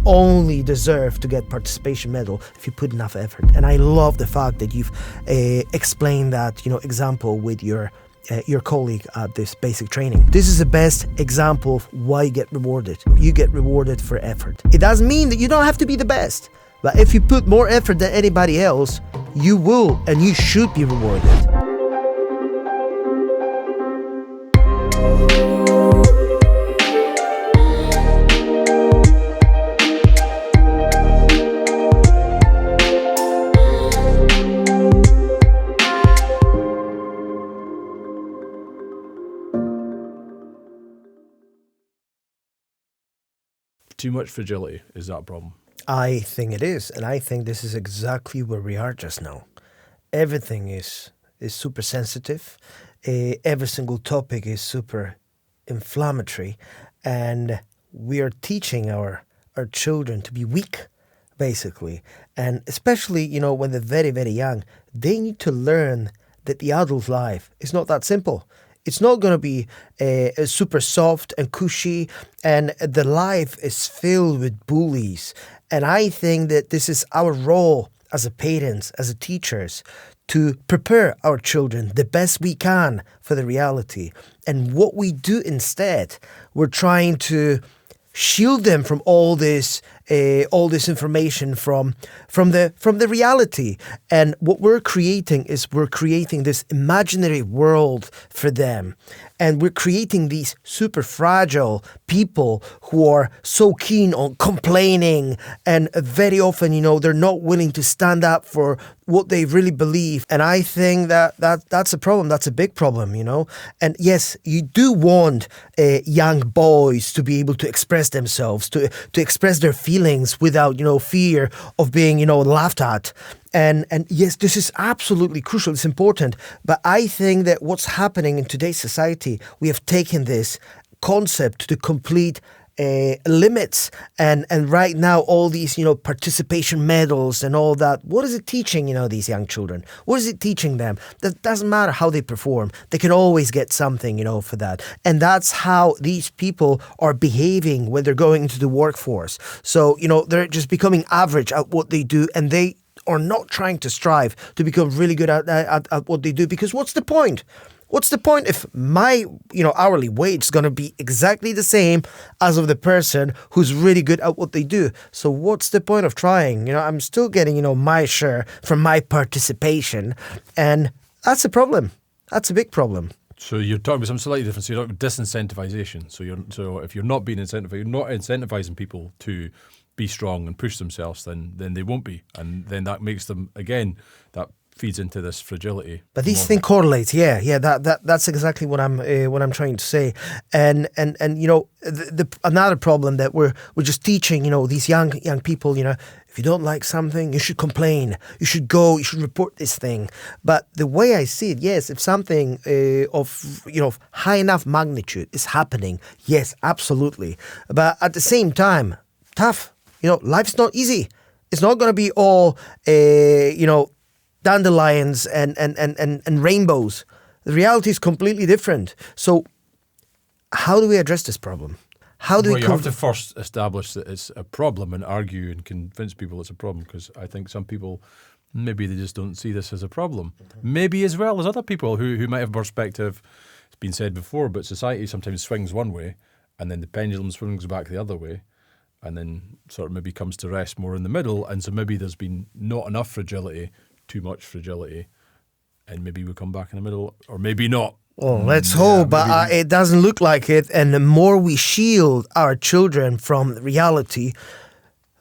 only deserve to get participation medal if you put enough effort. And I love the fact that you've explained that, example with your colleague at this basic training. This is the best example of why you get rewarded. You get rewarded for effort. It doesn't mean that you don't have to be the best, but if you put more effort than anybody else, you will and you should be rewarded. Too much fragility, is that a problem? I think it is, and I think this is exactly where we are just now. Everything is super sensitive. Every single topic is super inflammatory, and we are teaching our children to be weak, basically. And especially, when they're very, very young, they need to learn that the adult life is not that simple. It's not going to be super soft and cushy, and the life is filled with bullies. And I think that this is our role as a parents, as a teachers, to prepare our children the best we can for the reality. And what we do instead, we're trying to shield them from all this information from the reality. And what we're creating is this imaginary world for them. And we're creating these super fragile people who are so keen on complaining, and very often, they're not willing to stand up for what they really believe. And I think that's a problem. That's a big problem, And yes, you do want young boys to be able to express themselves, to express their feelings without, fear of being, laughed at. And yes, this is absolutely crucial. It's important. But I think that what's happening in today's society, we have taken this concept to complete limits. And right now, all these, participation medals and all that, what is it teaching, these young children? What is it teaching them? That doesn't matter how they perform. They can always get something, for that. And that's how these people are behaving when they're going into the workforce. So, they're just becoming average at what they do, and they are not trying to strive to become really good at what they do, because what's the point? What's the point if my, hourly wage is going to be exactly the same as of the person who's really good at what they do? So what's the point of trying? I'm still getting, my share from my participation, and that's a problem. That's a big problem. So you're talking about something slightly different. So you're talking about disincentivization. So if you're not being incentivized, you're not incentivizing people to be strong and push themselves, then they won't be, and then that makes them, again, that feeds into this fragility. But these things correlate, yeah. That's exactly what I'm trying to say. And the another problem that we're just teaching, these young people, if you don't like something, you should complain. You should go. You should report this thing. But the way I see it, yes, if something of high enough magnitude is happening, yes, absolutely. But at the same time, tough. Life's not easy. It's not going to be all, dandelions and rainbows. The reality is completely different. So how do we address this problem? You have to first establish that it's a problem and argue and convince people it's a problem, because I think some people, maybe they just don't see this as a problem. Mm-hmm. Maybe as well as other people who might have a perspective. It's been said before, but society sometimes swings one way and then the pendulum swings back the other way, and then sort of maybe comes to rest more in the middle. And so maybe there's been not enough fragility, too much fragility, and maybe we come back in the middle, or maybe not. Oh, let's hope, but it doesn't look like it. And the more we shield our children from reality,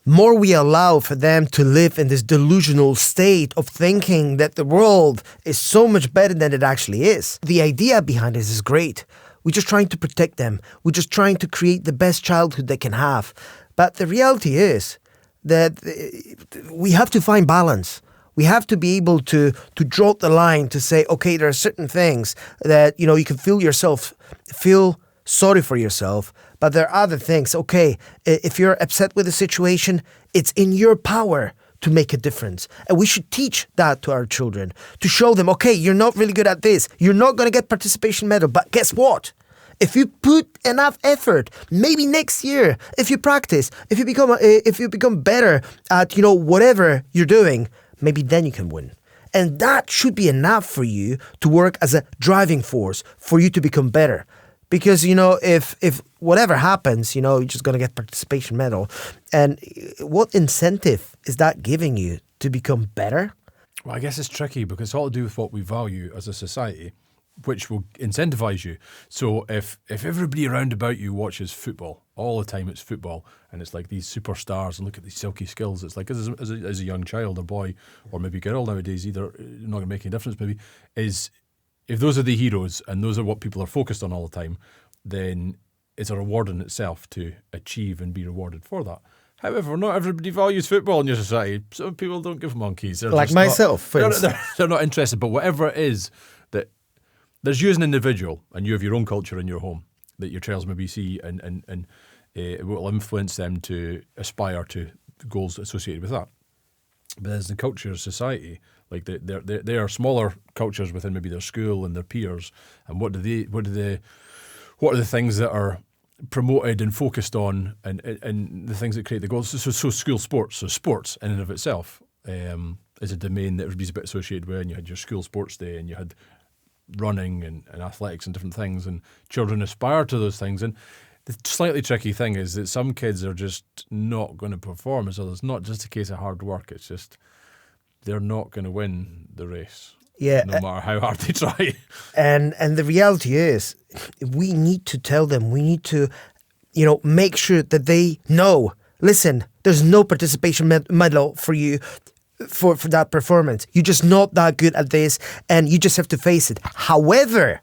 more we allow for them to live in this delusional state of thinking that the world is so much better than it actually is. The idea behind this is great. We're just trying to protect them. We're just trying to create the best childhood they can have. But the reality is that we have to find balance. We have to be able to draw the line to say, okay, there are certain things that, you can feel sorry for yourself, but there are other things. Okay, if you're upset with the situation, it's in your power to make a difference. And we should teach that to our children, to show them, okay, you're not really good at this. You're not going to get participation medal, but guess what? If you put enough effort, maybe next year, if you practice, if you become better at, whatever you're doing, maybe then you can win. And that should be enough for you to work as a driving force for you to become better. Because, if whatever happens, you're just going to get participation medal. And what incentive is that giving you to become better? Well, I guess it's tricky because it's all to do with what we value as a society, which will incentivize you. So if everybody around about you watches football, all the time it's football, and it's like these superstars and look at these silky skills, it's like as a young child or boy or maybe girl nowadays, either not going to make any difference maybe, is if those are the heroes and those are what people are focused on all the time, then it's a reward in itself to achieve and be rewarded for that. However, not everybody values football in your society. Some people don't give monkeys. They're like just myself, for they're instance. not interested. But whatever it is that there's you as an individual, and you have your own culture in your home that your child maybe see, and it will influence them to aspire to goals associated with that. But as the culture of society, like they are smaller cultures within maybe their school and their peers, and what are the things that are promoted and focused on, and the things that create the goals. So school sports, so sports in and of itself is a domain that everybody's a bit associated with, and you had your school sports day, and you had running and athletics and different things, and children aspire to those things. And the slightly tricky thing is that some kids are just not going to perform as others. Not just a case of hard work, it's just they're not going to win the race. Yeah, no matter how hard they try. And the reality is, we need to tell them, we need to, make sure that they know, listen, there's no participation medal for you for that performance. You're just not that good at this, and you just have to face it. However,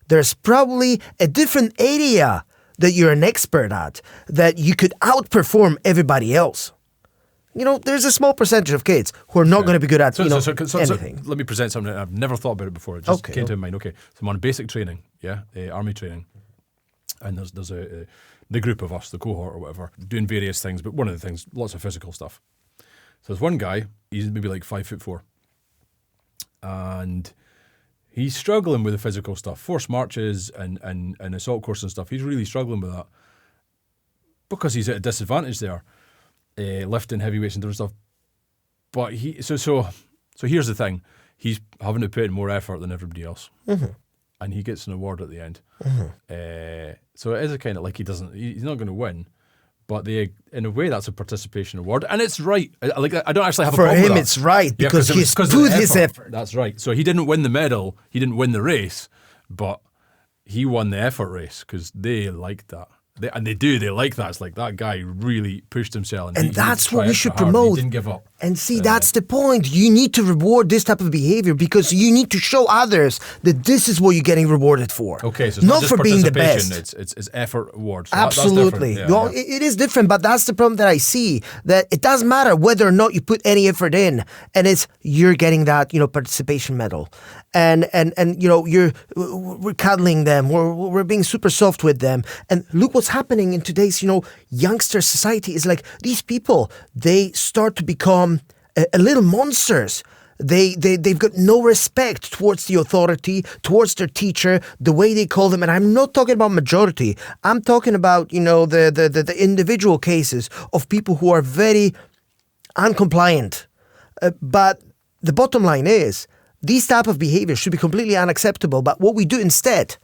there's probably a different area that you're an expert at, that you could outperform everybody else. There's a small percentage of kids who are not going to be good at anything. So let me present something. I've never thought about it before. It just came to mind. Okay, so I'm on basic training, army training, and there's the group of us, the cohort or whatever, doing various things. But one of the things, lots of physical stuff. So there's one guy. He's maybe like 5'4", and he's struggling with the physical stuff, forced marches and assault course and stuff. He's really struggling with that because he's at a disadvantage there. Lifting heavy weights and different stuff, but so here's the thing: he's having to put in more effort than everybody else, and he gets an award at the end. So it is a kind of like he's not going to win, but in a way that's a participation award, and it's right. I don't actually have a problem with that. It's right because he's put his effort. That's right. So he didn't win the medal, he didn't win the race, but he won the effort race because they liked that. They like that. It's like that guy really pushed himself. And that's what we should promote. He didn't give up. And see, that's the point. You need to reward this type of behavior because you need to show others that this is what you're getting rewarded for. Okay, so it's not just for being the best. It's effort awards. So absolutely. That's different. It is different, but that's the problem that I see, that it doesn't matter whether or not you put any effort in, and you're getting that, participation medal. And we're cuddling them, we're being super soft with them. And look what's happening in today's, youngster society is like these people, they start to become a little monsters. They've got no respect towards the authority, towards their teacher, the way they call them. And I'm not talking about majority. I'm talking about, the individual cases of people who are very uncompliant. But the bottom line is, these type of behaviors should be completely unacceptable. But what we do instead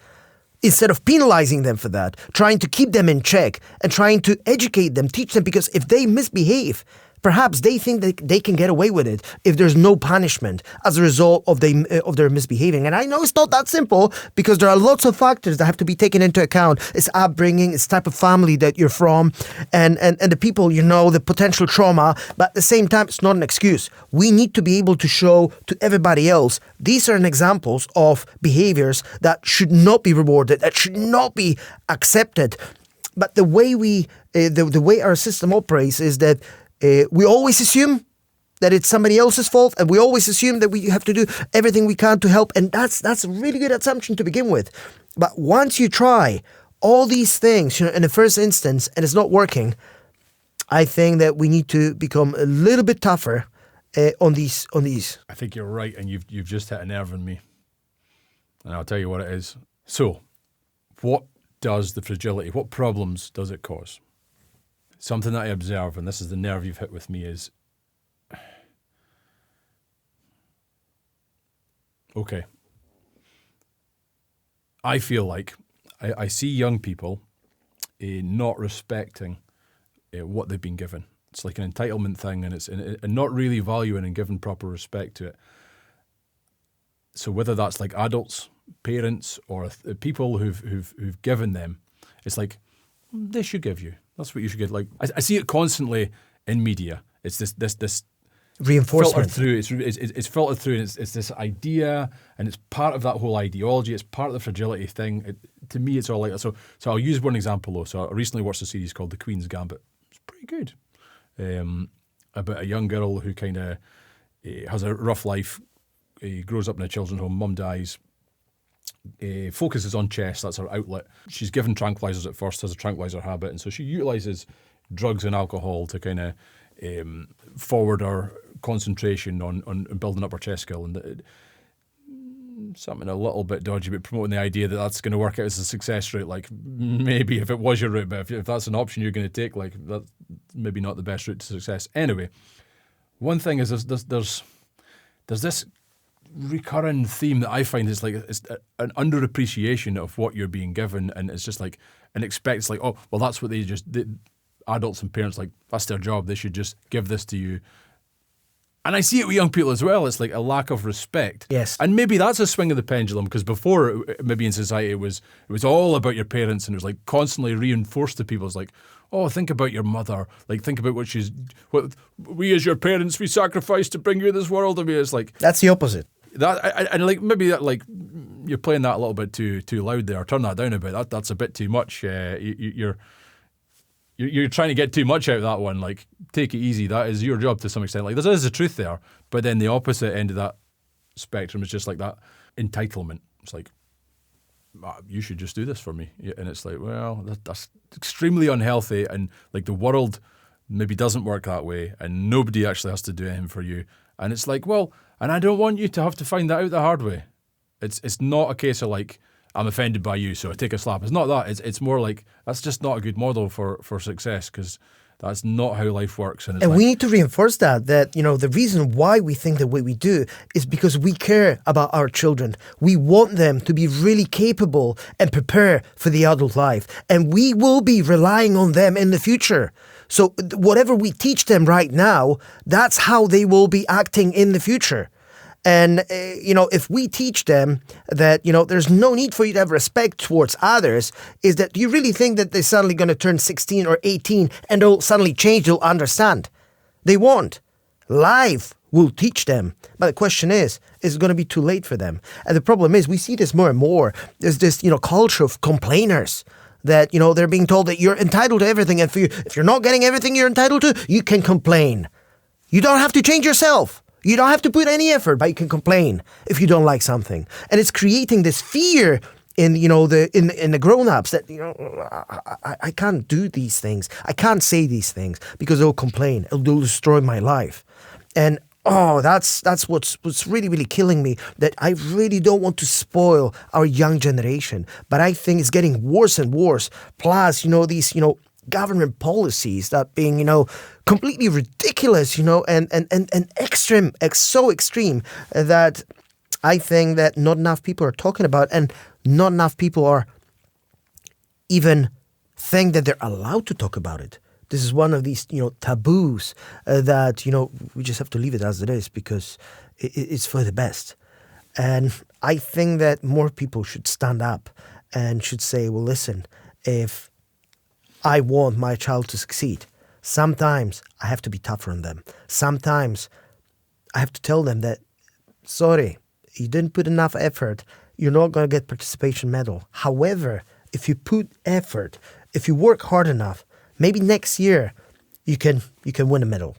of penalizing them for that, trying to keep them in check and trying to educate them, teach them, because if they misbehave, perhaps they think that they can get away with it if there's no punishment as a result of their misbehaving. And I know it's not that simple because there are lots of factors that have to be taken into account. It's upbringing, it's type of family that you're from, and the people, the potential trauma. But at the same time, it's not an excuse. We need to be able to show to everybody else, these are examples of behaviors that should not be rewarded, that should not be accepted. But the way the way our system operates is that we always assume that it's somebody else's fault, and we always assume that we have to do everything we can to help, and that's a really good assumption to begin with. But once you try all these things, in the first instance, and it's not working, I think that we need to become a little bit tougher on these. I think you're right, and you've just hit a nerve in me, and I'll tell you what it is. So, what does the fragility, what problems does it cause? Something that I observe, and this is the nerve you've hit with me, is, okay, I feel like I see young people not respecting what they've been given. It's like an entitlement thing, and not really valuing and giving proper respect to it. So whether that's like adults, parents, or people who've given them, it's like they should give you. That's what you should get. Like I see it constantly in media. It's this Reinforcement. filtered through. It's filtered through, and it's this idea, and it's part of that whole ideology. It's part of the fragility thing. To me, it's all like that. So I'll use one example though. So I recently watched a series called The Queen's Gambit. It's pretty good. About a young girl who kind of has a rough life. Grows up in a children's home. Mum dies. Focuses on chess. That's her outlet. She's given tranquilizers at first. Has a tranquilizer habit, and so she utilizes drugs and alcohol to kind of forward her concentration on building up her chess skill. And something a little bit dodgy, but promoting the idea that that's going to work out as a success rate. Like maybe if it was your route, but if that's an option you're going to take, like that's maybe not the best route to success. Anyway, one thing is there's this recurring theme that I find is like it's an underappreciation of what you're being given, and it's just like it's like, oh well, that's what adults and parents, like that's their job, they should just give this to you. And I see it with young people as well. It's like a lack of respect. Yes. And maybe that's a swing of the pendulum, because before, maybe in society, it was all about your parents, and it was like constantly reinforced to people. It's like, oh, think about your mother. Like, think about what we as your parents, we sacrificed to bring you this world. I mean, it's like That's the opposite. that, and like maybe that, like you're playing that a little bit too loud there. Turn that down a bit. That's a bit too much. You're trying to get too much out of that one. Like, take it easy. That is your job to some extent. Like, there is a truth there, but then the opposite end of that spectrum is just like that entitlement. It's like, you should just do this for me, and it's like, well, that's extremely unhealthy, and like the world maybe doesn't work that way, and nobody actually has to do anything for you. And it's like, well, and I don't want you to have to find that out the hard way. It's not a case of like, I'm offended by you, so I take a slap. It's not that. It's more like, that's just not a good model for success, because that's not how life works. And we need to reinforce that the reason why we think the way we do is because we care about our children. We want them to be really capable and prepare for the adult life. And we will be relying on them in the future. So whatever we teach them right now, that's how they will be acting in the future. And, if we teach them that, there's no need for you to have respect towards others, is that, do you really think that they're suddenly going to turn 16 or 18 and they'll suddenly change, they'll understand? They won't. Life will teach them. But the question is it going to be too late for them? And the problem is, we see this more and more. There's this, culture of complainers. That, they're being told that you're entitled to everything. And if you're not getting everything you're entitled to, you can complain. You don't have to change yourself. You don't have to put any effort, but you can complain if you don't like something. And it's creating this fear in the grown-ups that I can't do these things. I can't say these things because they'll complain. They'll destroy my life. And that's what's really, really killing me, that I really don't want to spoil our young generation. But I think it's getting worse and worse. Plus, these, government policies that being, completely ridiculous, and extreme, so extreme that I think that not enough people are talking about, and not enough people are even think that they're allowed to talk about it. This is one of these, taboos that, we just have to leave it as it is because it's for the best. And I think that more people should stand up and should say, well, listen, if I want my child to succeed, sometimes I have to be tougher on them. Sometimes I have to tell them that, sorry, you didn't put enough effort. You're not going to get participation medal. However, if you put effort, if you work hard enough, maybe next year you can win a medal.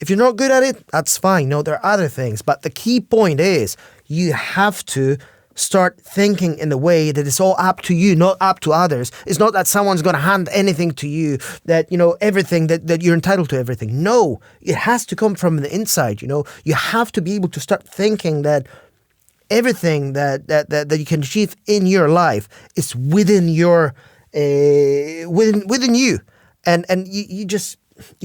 If you're not good at it, that's fine. No, there are other things. But the key point is you have to start thinking in the way that it's all up to you, not up to others. It's not that someone's going to hand anything to you, that, everything, that you're entitled to everything. No, it has to come from the inside, You have to be able to start thinking that everything that you can achieve in your life is within your within you, and you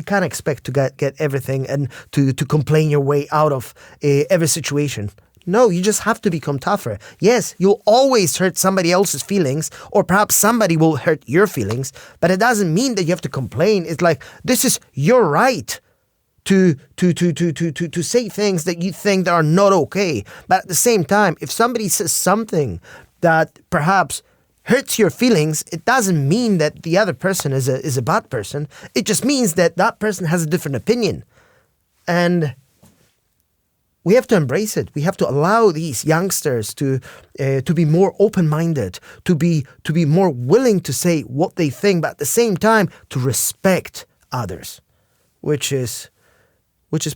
can't expect to get everything and to complain your way out of every situation. No, you just have to become tougher. Yes, you'll always hurt somebody else's feelings, or perhaps somebody will hurt your feelings, but it doesn't mean that you have to complain. It's like, this is your right to say things that you think that are not okay. But at the same time, if somebody says something that perhaps hurts your feelings, it doesn't mean that the other person is a bad person. It just means that that person has a different opinion. And we have to embrace it. We have to allow these youngsters to be more open-minded, to be more willing to say what they think, but at the same time to respect others, which is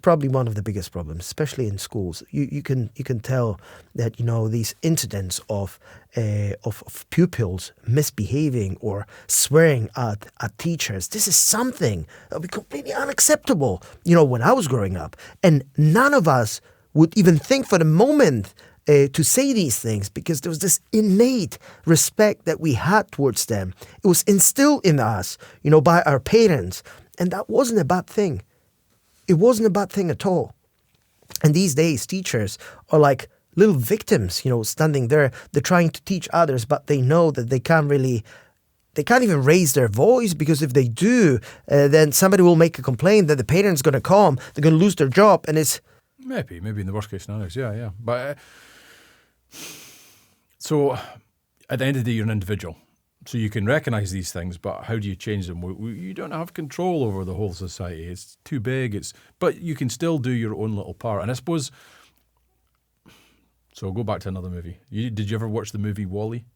probably one of the biggest problems, especially in schools. You can tell that these incidents of pupils misbehaving or swearing at teachers. This is something that would be completely unacceptable. When I was growing up, and none of us would even think for the moment to say these things, because there was this innate respect that we had towards them. It was instilled in us, by our parents, and that wasn't a bad thing. It wasn't a bad thing at all. And these days, teachers are like little victims, standing there. They're trying to teach others, but they know that they can't even raise their voice, because if they do, then somebody will make a complaint that the parent's going to come, they're going to lose their job, and it's... Maybe in the worst case scenarios, yeah. But so at the end of the day, you're an individual. So you can recognise these things, but how do you change them? You don't have control over the whole society. It's too big. But you can still do your own little part. And I suppose... So I'll go back to another movie. Did you ever watch the movie WALL-E?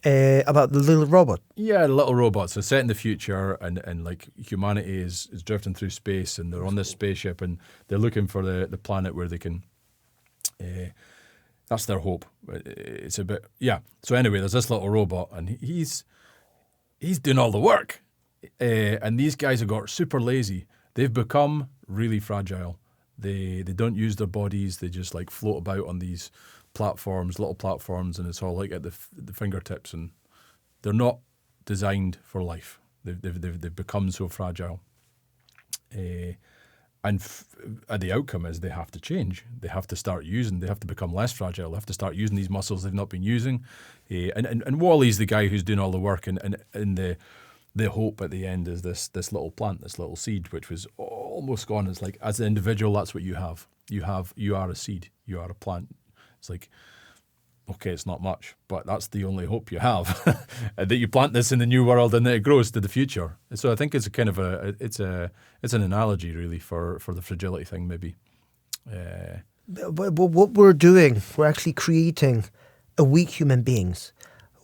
About the little robot. Yeah, the little robots. It's set in the future, and like humanity is drifting through space, and they're on this spaceship, and they're looking for the planet where they can... that's their hope. It's a bit... Yeah. So anyway, there's this little robot, and he's doing all the work. And these guys have got super lazy. They've become really fragile. They don't use their bodies. They just like float about on these little platforms, and it's all like at the fingertips, and they're not designed for life. They've become so fragile. And the outcome is they have to change. They have to become less fragile. They have to start using these muscles they've not been using. And Wally's the guy who's doing all the work, and the hope at the end is this little plant, this little seed, which was almost gone. It's like, as an individual, that's what you have. You are a seed. You are a plant. It's like, okay, it's not much, but that's the only hope you have, that you plant this in the new world and that it grows to the future. So I think it's a kind of it's an analogy really for the fragility thing, maybe. But what we're doing, we're actually creating a weak human beings.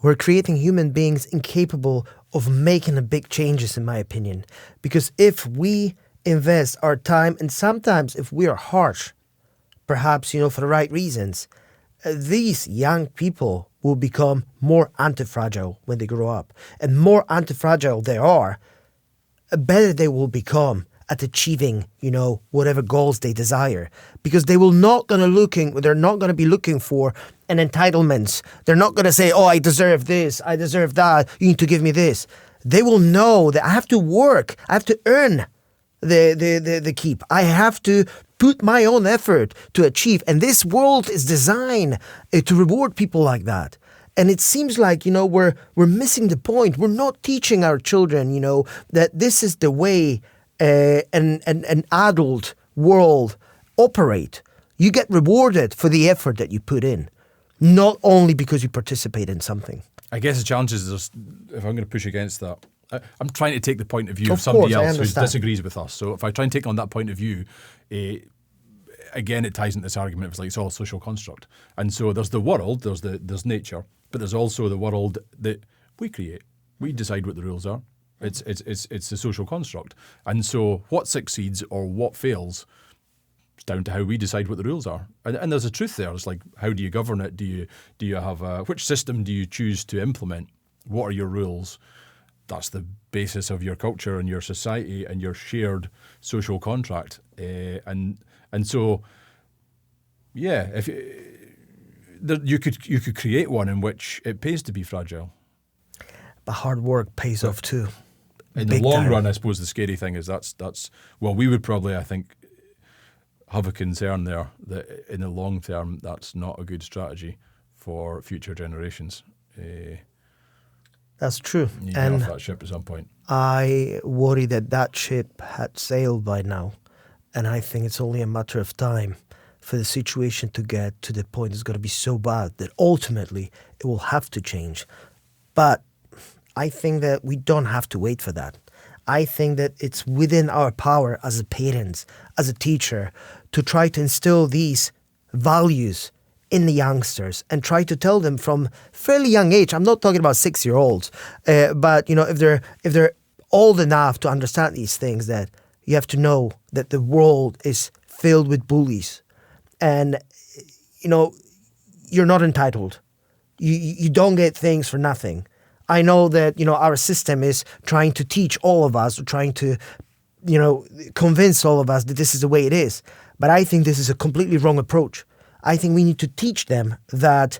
We're creating human beings incapable of making a big changes, in my opinion. Because if we invest our time, and sometimes if we are harsh, perhaps, for the right reasons, these young people will become more anti-fragile when they grow up. And more anti-fragile they are, better they will become at achieving, whatever goals they desire. Because they're not going to be looking for an entitlement. They're not going to say, oh, I deserve this, I deserve that, you need to give me this. They will know that I have to work, I have to earn the keep. I have to put my own effort to achieve. And this world is designed to reward people like that. And it seems like, we're missing the point. We're not teaching our children, that this is the way an adult world operate. You get rewarded for the effort that you put in, not only because you participate in something. I guess the challenge is, if I'm going to push against that, I'm trying to take the point of view of somebody else who disagrees with us. So if I try and take on that point of view, again, it ties into this argument. It's like it's all a social construct. And so there's the world, there's nature, but there's also the world that we create. We decide what the rules are. It's a social construct. And so what succeeds or what fails, it's down to how we decide what the rules are. And there's a truth there. It's like, how do you govern it? Do you have which system do you choose to implement? What are your rules? That's the basis of your culture and your society and your shared social contract. And so, yeah, if you could create one in which it pays to be fragile. But hard work pays off too. In Big the long time. run, I suppose the scary thing is that's well, we would probably, I think, have a concern there that in the long term, that's not a good strategy for future generations. That's true. You get And off that ship at some point. I worry that ship had sailed by now. And I think it's only a matter of time for the situation to get to the point it's going to be so bad that ultimately it will have to change. But I think that we don't have to wait for that. I think that it's within our power as a parents, as a teacher, to try to instill these values in the youngsters and try to tell them from fairly young age. I'm not talking about 6-year-olds, but if they're old enough to understand these things, that you have to know that the world is filled with bullies, and you're not entitled. You don't get things for nothing. I know that our system is trying to teach all of us, trying to convince all of us that this is the way it is. But I think this is a completely wrong approach. I think we need to teach them that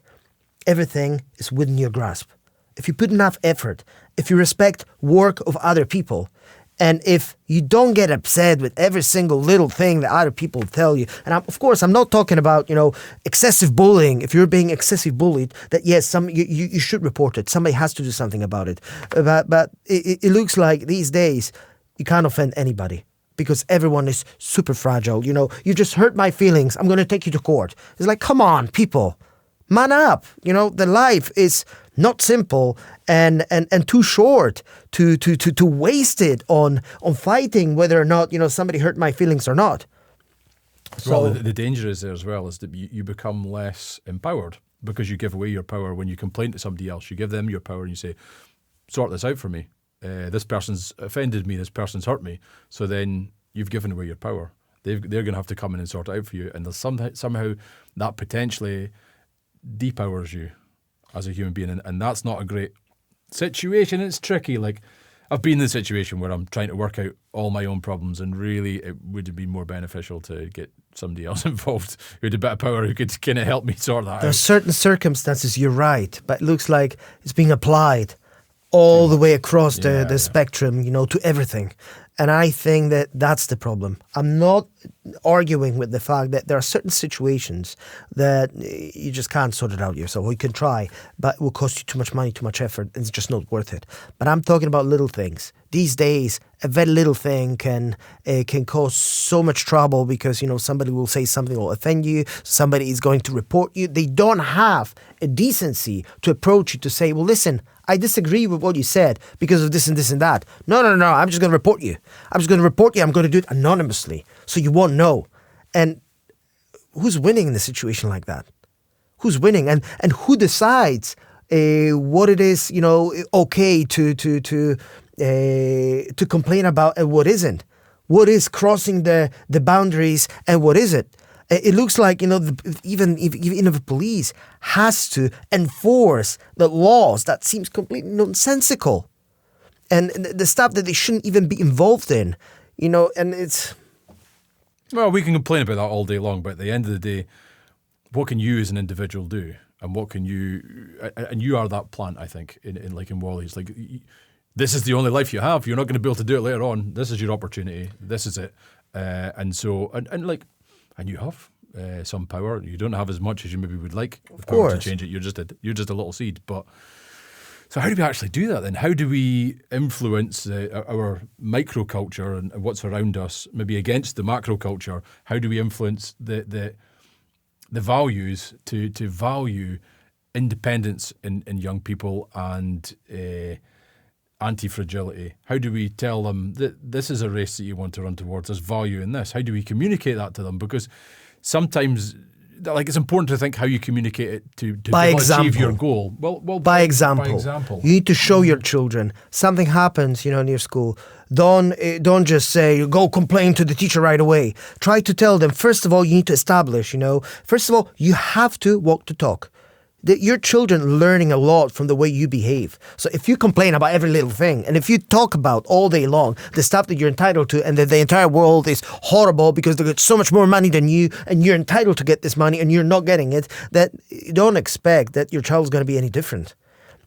everything is within your grasp. If you put enough effort, if you respect work of other people, and if you don't get upset with every single little thing that other people tell you, and of course I'm not talking about excessive bullying. If you're being excessive bullied, that yes, you should report it. Somebody has to do something about it. But it looks like these days you can't offend anybody, because everyone is super fragile. You just hurt my feelings, I'm going to take you to court. It's like, come on, people, man up. The life is not simple and too short to waste it on fighting whether or not somebody hurt my feelings or not. Well, the danger is there as well is that you become less empowered because you give away your power when you complain to somebody else. You give them your power and you say, sort this out for me. This person's offended me, this person's hurt me. So then you've given away your power. They're going to have to come in and sort it out for you. And there's somehow that potentially depowers you as a human being. And that's not a great situation. It's tricky. Like, I've been in a situation where I'm trying to work out all my own problems, and really it would have been more beneficial to get somebody else involved who had a bit of power, who could kind of help me sort that out. There are certain circumstances, you're right, but it looks like it's being applied all the way across the spectrum, to everything. And I think that that's the problem. I'm not arguing with the fact that there are certain situations that you just can't sort it out yourself. Or you can try, but it will cost you too much money, too much effort, and it's just not worth it. But I'm talking about little things. These days, a very little thing can cause so much trouble because, somebody will say something will offend you, somebody is going to report you. They don't have a decency to approach you to say, well, listen, I disagree with what you said because of this and this and that. No, I'm just going to report you. I'm going to do it anonymously so you won't know. And who's winning in a situation like that? Who's winning? And who decides what it is, okay to complain about and what isn't? What is crossing the boundaries and what isn't? It looks like, even if the police has to enforce the laws, that seems completely nonsensical. And the stuff that they shouldn't even be involved in, and it's... Well, we can complain about that all day long, but at the end of the day, what can you as an individual do? And what can you... And you are that plant, I think, in Wally's. Like, this is the only life you have. You're not going to be able to do it later on. This is your opportunity. This is it. And you have some power. You don't have as much as you maybe would like. Of course. To change it. You're just a little seed. But so how do we actually do that then? How do we influence our microculture and what's around us, maybe against the macroculture? How do we influence the values to value independence in young people and anti-fragility? How do we tell them that this is a race that you want to run towards? There's value in this. How do we communicate that to them? Because sometimes, it's important to think how you communicate it to achieve your goal. Well, by example. You need to show your children something happens, in your school. Don't just say go complain to the teacher right away. Try to tell them. First of all, you need to establish. First of all, you have to walk the talk. your children learning a lot from the way you behave. So if you complain about every little thing, and if you talk about all day long the stuff that you're entitled to, and that the entire world is horrible because they get so much more money than you, and you're entitled to get this money and you're not getting it, that you don't expect that your child's going to be any different.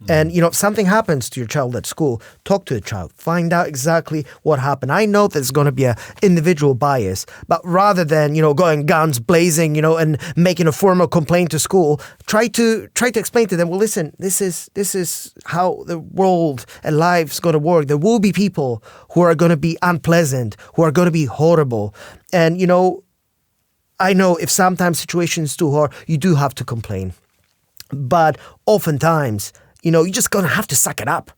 And, if something happens to your child at school, talk to the child. Find out exactly what happened. I know there's going to be an individual bias, but rather than, going guns blazing, and making a formal complaint to school, try to explain to them, well, listen, this is how the world and life's going to work. There will be people who are going to be unpleasant, who are going to be horrible. And, I know if sometimes situations too hard, you do have to complain. But oftentimes, you're just going to have to suck it up.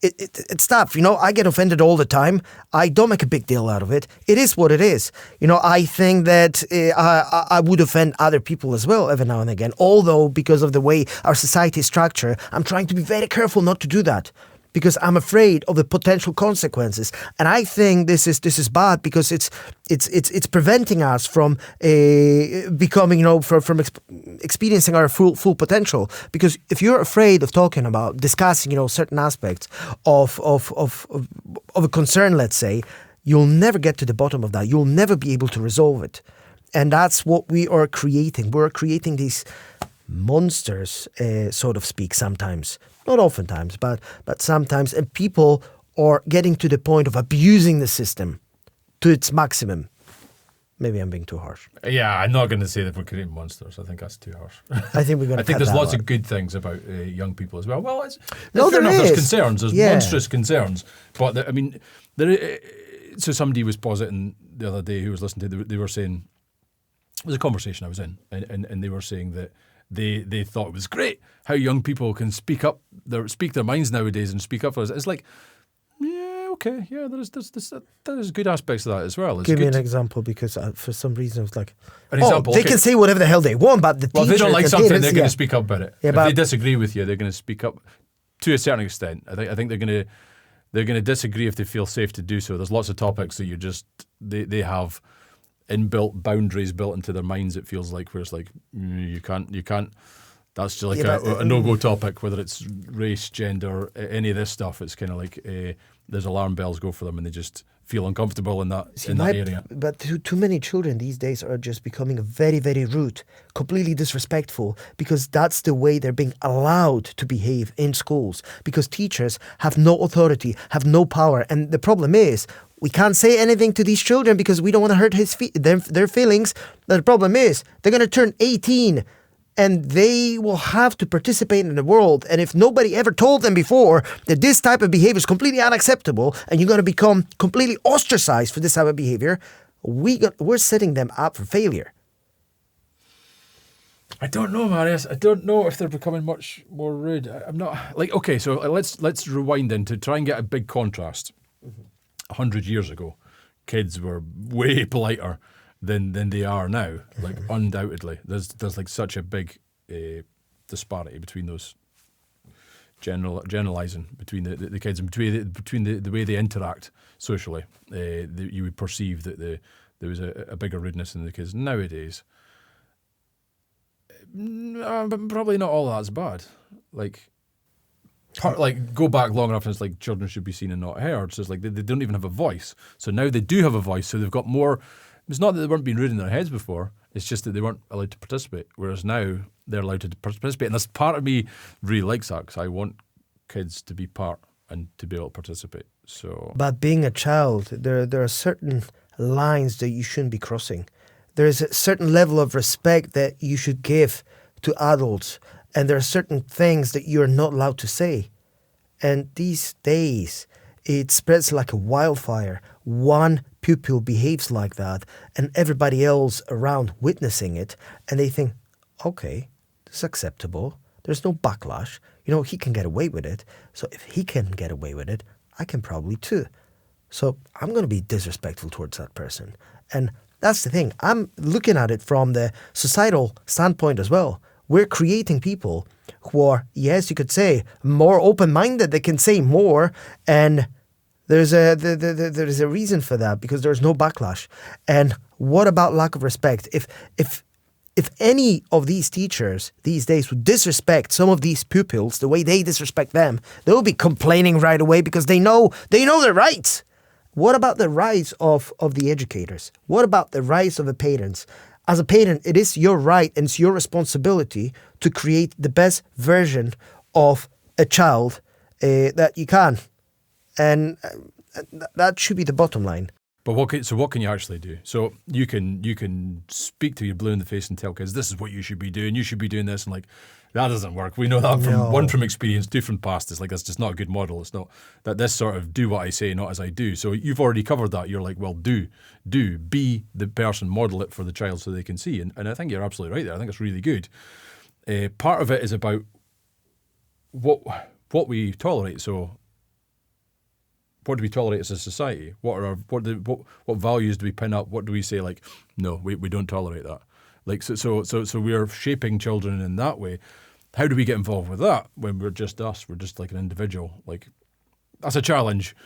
It's tough. I get offended all the time. I don't make a big deal out of it. It is what it is. I think that I would offend other people as well every now and again. Although, because of the way our society is structured, I'm trying to be very careful not to do that, because I'm afraid of the potential consequences. And I think this is bad, because it's preventing us from becoming, from experiencing our full potential. Because if you're afraid of discussing, certain aspects of a concern, let's say, you'll never get to the bottom of that. You'll never be able to resolve it. And that's what we are creating. We're creating these monsters, so to speak, sometimes. Not oftentimes, but sometimes. And people are getting to the point of abusing the system to its maximum. Maybe I'm being too harsh. Yeah, I'm not going to say that we're creating monsters. I think that's too harsh. I think we're going to. I think there's lots of good things about young people as well. Well, there's concerns. There's monstrous concerns. But so somebody was positing the other day who was listening to. They were saying, it was a conversation I was in, and they were saying that they thought it was great how young people can speak their minds nowadays and speak up for us. It's like, yeah, okay, yeah, there's good aspects of that as well. Give me an example, because for some reason it's like, they can say whatever the hell they want, but the teacher, if they don't like something, they're going to speak up about it. Yeah, if they disagree with you, they're going to speak up to a certain extent. I think they're going to disagree if they feel safe to do so. There's lots of topics that they have inbuilt boundaries built into their minds, it feels like, where it's like, you can't. That's just like a no-go topic, whether it's race, gender, any of this stuff. It's kind of like there's alarm bells go for them, and they just feel uncomfortable in that area. But too many children these days are just becoming very, very rude, completely disrespectful, because that's the way they're being allowed to behave in schools, because teachers have no authority, have no power. And the problem is, we can't say anything to these children because we don't want to hurt their feelings. The problem is, they're going to turn 18 and they will have to participate in the world. And if nobody ever told them before that this type of behavior is completely unacceptable and you're going to become completely ostracized for this type of behavior, we're setting them up for failure. I don't know, Marius. I don't know if they're becoming much more rude. I'm not okay. So let's rewind in to try and get a big contrast. 100 years ago, kids were way politer than they are now. Like, undoubtedly, there's like such a big disparity between those generalizing between the kids and between the way they interact socially. You would perceive that there was a bigger rudeness in the kids nowadays. Probably not all that's bad. Go back long enough, and it's like children should be seen and not heard. So it's like they don't even have a voice. So now they do have a voice. So they've got more. It's not that they weren't being rude in their heads before. It's just that they weren't allowed to participate. Whereas now they're allowed to participate. And this part of me really likes that, because I want kids to be part and to be able to participate. So, but being a child, there are certain lines that you shouldn't be crossing. There is a certain level of respect that you should give to adults. And there are certain things that you're not allowed to say. And these days, it spreads like a wildfire. One pupil behaves like that, and everybody else around witnessing it, and they think, okay, this is acceptable. There's no backlash. He can get away with it. So if he can get away with it, I can probably too. So I'm going to be disrespectful towards that person. And that's the thing. I'm looking at it from the societal standpoint as well. We're creating people who are, yes, you could say, more open-minded. They can say more, and there's a reason for that, because there's no backlash. And what about lack of respect? If if any of these teachers these days would disrespect some of these pupils the way they disrespect them, they'll be complaining right away because they know their rights. What about the rights of the educators? What about the rights of the parents? As a parent, it is your right and it's your responsibility to create the best version of a child that you can. And that should be the bottom line. But what can you actually do? So you can speak to your blue in the face and tell kids, this is what you should be doing. You should be doing this, and like that doesn't work. We know that from experience, two from past. It's like that's just not a good model. It's not that this sort of do what I say, not as I do. So you've already covered that. You're like, well, do be the person, model it for the child so they can see. And I think you're absolutely right there. I think it's really good. Part of it is about what we tolerate. So. What do we tolerate as a society? What values do we pin up? What do we say like, no, we don't tolerate that? Like so we are shaping children in that way. How do we get involved with that when we're just us? We're just like an individual. Like that's a challenge.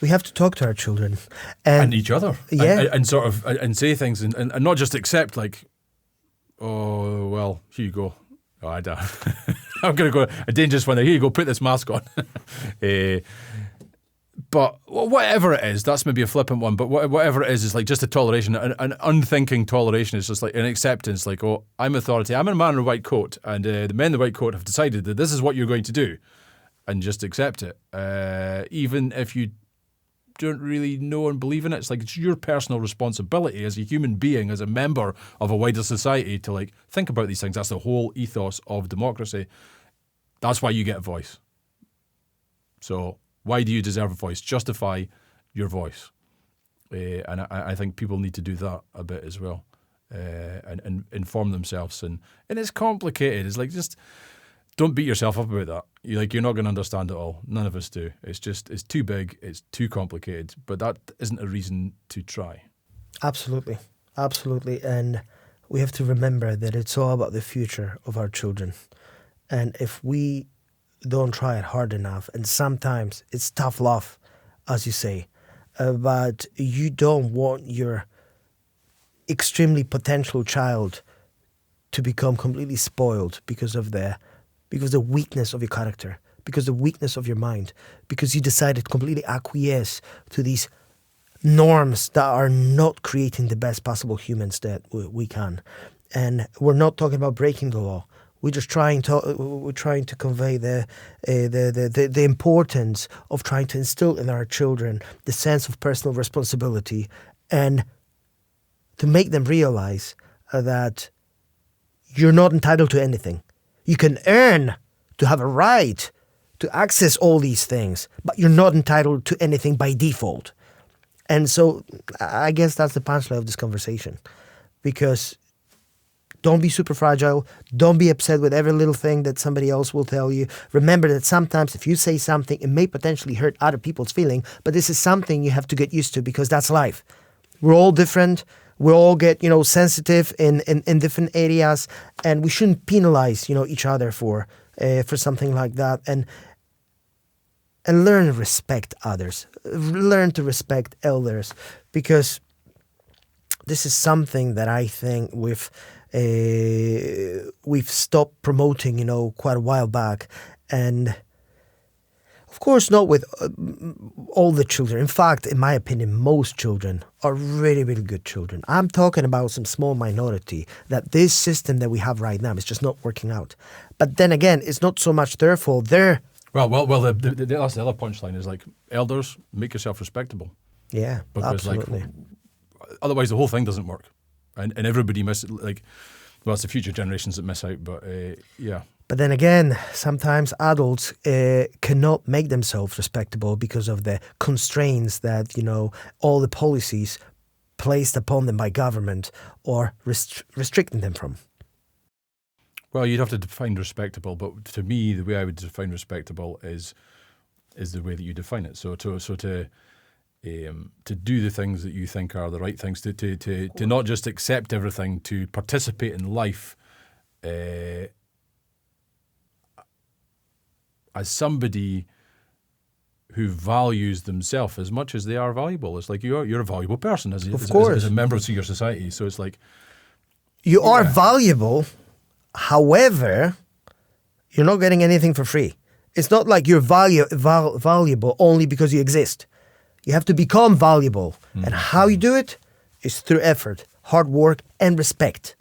We have to talk to our children and each other. Yeah, and sort of and say things and not just accept like, oh well, here you go. Oh, I don't. I'm gonna go a dangerous one there. Here you go. Put this mask on. But whatever it is, that's maybe a flippant one, but whatever it is like just a toleration, an unthinking toleration. Is just like an acceptance, like, oh, I'm authority. I'm a man in a white coat, and the men in the white coat have decided that this is what you're going to do, and just accept it. Even if you don't really know and believe in it, it's like it's your personal responsibility as a human being, as a member of a wider society to like think about these things. That's the whole ethos of democracy. That's why you get a voice. So why do you deserve a voice? Justify your voice. And I think people need to do that a bit as well, and inform themselves. And it's complicated. It's like, just don't beat yourself up about that. You're not going to understand it all. None of us do. It's too big. It's too complicated. But that isn't a reason to try. Absolutely. Absolutely. And we have to remember that it's all about the future of our children. And if we don't try it hard enough, and sometimes it's tough love, as you say, but you don't want your extremely potential child to become completely spoiled because of the weakness of your character, because the weakness of your mind, because you decided to completely acquiesce to these norms that are not creating the best possible humans that we can. And we're not talking about breaking the law. We're just trying to convey the importance of trying to instill in our children the sense of personal responsibility, and to make them realize that you're not entitled to anything. You can earn to have a right to access all these things, but you're not entitled to anything by default. And so I guess that's the punchline of this conversation, because don't be super fragile. Don't be upset with every little thing that somebody else will tell you. Remember that sometimes if you say something, it may potentially hurt other people's feeling, but this is something you have to get used to, because that's life. We're all different. We all get, sensitive in different areas, and we shouldn't penalize, each other for something like that. And learn to respect others. Learn to respect elders, because this is something that I think we've stopped promoting, quite a while back. And of course, not with all the children. In fact, in my opinion, most children are really, really good children. I'm talking about some small minority that this system that we have right now is just not working out. But then again, it's not so much their fault. Well. That's the other punchline is like, elders, make yourself respectable. Yeah, because absolutely. Otherwise, the whole thing doesn't work, and everybody misses. Well, it's the future generations that miss out. But yeah. But then again, sometimes adults cannot make themselves respectable because of the constraints that, all the policies placed upon them by government or restricting them from. Well, you'd have to define respectable, but to me, the way I would define respectable is the way that you define it. So to do the things that you think are the right things, to not just accept everything, to participate in life as somebody who values themselves as much as they are valuable. It's like you're a valuable person as a member of your society. So it's like You are Yeah. valuable. However, you're not getting anything for free. It's not like you're valuable only because you exist. You have to become valuable. And how you do it is through effort, hard work, and respect.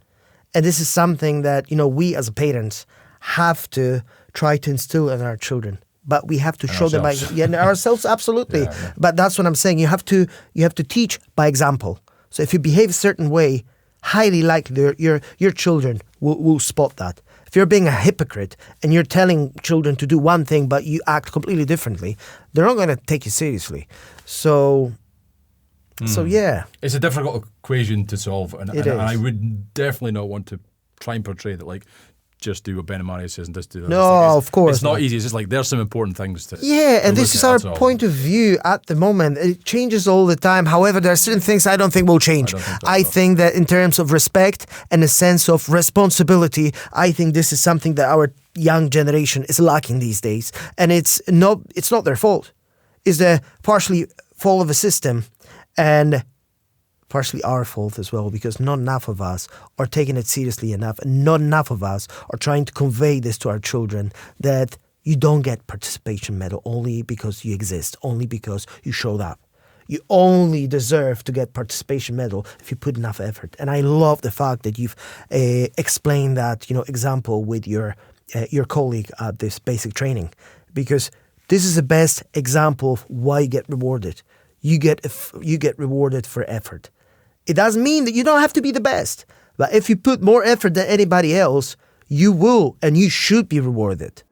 And this is something that, we as parents have to try to instill in our children. But we have to show them ourselves, absolutely. Yeah. But that's what I'm saying. You have to teach by example. So if you behave a certain way, highly likely your children will spot that. If you're being a hypocrite and you're telling children to do one thing but you act completely differently, they're not going to take you seriously. So yeah. It's a difficult equation to solve, and It I is. would definitely not want to try and portray that like just do what Ben and Mario says and just do that. No, of course it's not not. easy. It's just like there's some important things to Yeah, to and look this is at, our that's all. point of view at the moment. It changes all the time. However, there are certain things I don't think will change. I don't think so, I no. think that in terms of respect and a sense of responsibility, I think this is something that our young generation is lacking these days. And it's not their fault. It's the partially fault of a system and partially our fault as well, because not enough of us are taking it seriously enough, and not enough of us are trying to convey this to our children, that you don't get participation medal only because you exist, only because you showed up. You only deserve to get participation medal if you put enough effort. And I love the fact that you've explained that example with your colleague at this basic training, because this is the best example of why you get rewarded. You get rewarded for effort. It doesn't mean that you don't have to be the best, but if you put more effort than anybody else, you will and you should be rewarded.